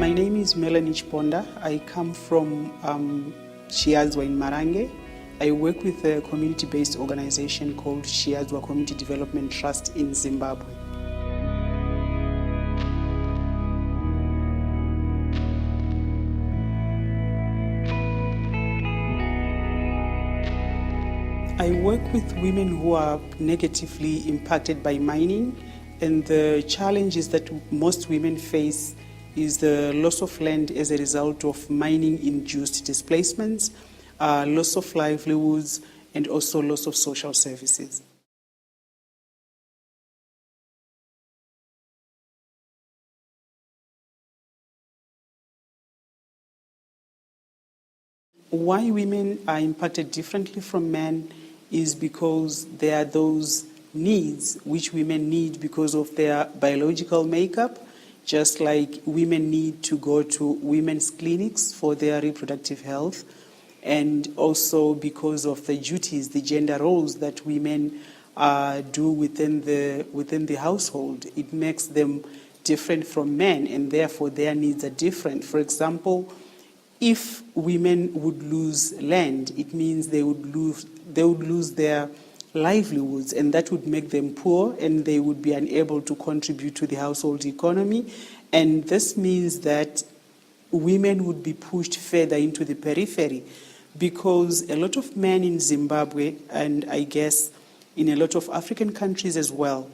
My name is Melanie Chiponda. I come from Chiazwa in Marange. I work with a community-based organization called Chiazwa Community Development Trust in Zimbabwe. I work with women who are negatively impacted by mining, and the challenges that most women face is the loss of land as a result of mining-induced displacements, loss of livelihoods, and also loss of social services. Why women are impacted differently from men is because there are those needs which women need because of their biological makeup, just like women need to go to women's clinics for their reproductive health, and also because of the duties, the gender roles that women do within the household. It makes them different from men, and therefore their needs are different. For example, if women would lose land, it means they would lose their livelihoods, and that would make them poor, and they would be unable to contribute to the household economy. And this means that women would be pushed further into the periphery, because a lot of men in Zimbabwe, and I guess in a lot of African countries as well,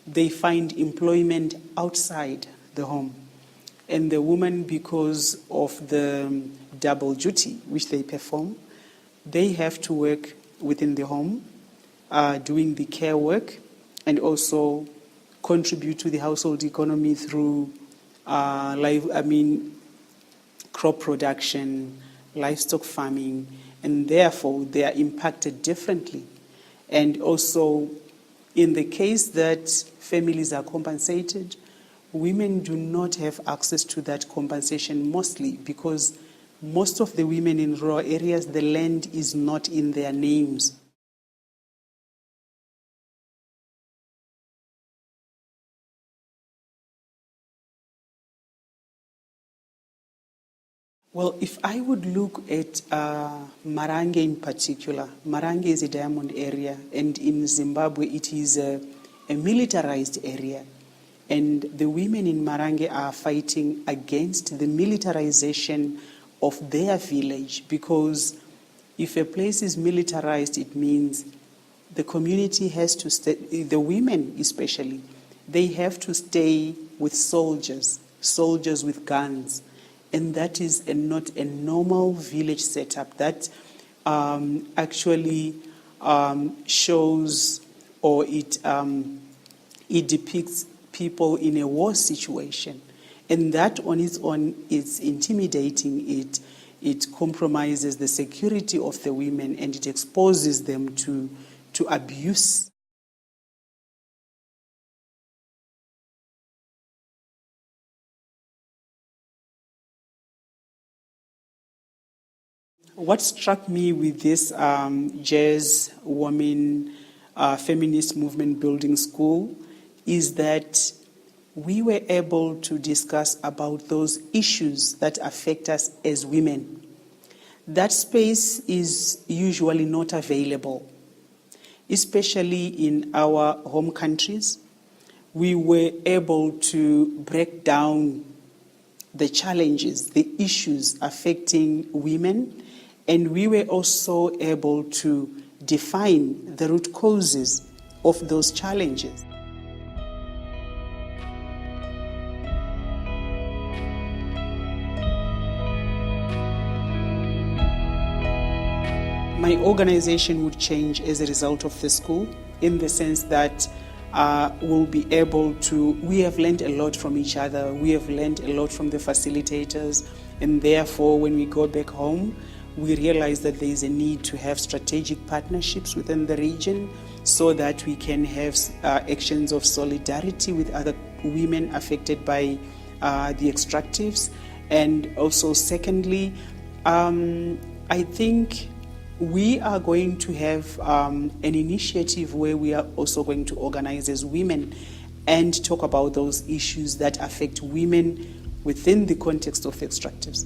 they find employment outside the home. And the women, because of the double duty which they perform, they have to work within the home, doing the care work, and also contribute to the household economy through crop production, livestock farming, and therefore they are impacted differently. And also, in the case that families are compensated, women do not have access to that compensation, mostly because most of the women in rural areas, the land is not in their names. Well, if I would look at Marange in particular, Marange is a diamond area, and in Zimbabwe it is a militarized area. And the women in Marange are fighting against the militarization of their village, because if a place is militarized, it means the community has to stay, the women especially, they have to stay with soldiers with guns. And that is not a normal village setup. That actually shows, or it depicts people in a war situation. And that on its own is intimidating. It compromises the security of the women, and it exposes them to abuse. What struck me with this JASS Women Feminist Movement Building School is that we were able to discuss about those issues that affect us as women. That space is usually not available, especially in our home countries. We were able to break down the challenges, the issues affecting women, and we were also able to define the root causes of those challenges. My organization would change as a result of the school, in the sense that we'll be able to, we have learned a lot from each other, we have learned a lot from the facilitators, and therefore when we go back home, we realize that there is a need to have strategic partnerships within the region so that we can have actions of solidarity with other women affected by the extractives. And also secondly, I think we are going to have an initiative where we are also going to organize as women and talk about those issues that affect women within the context of extractives.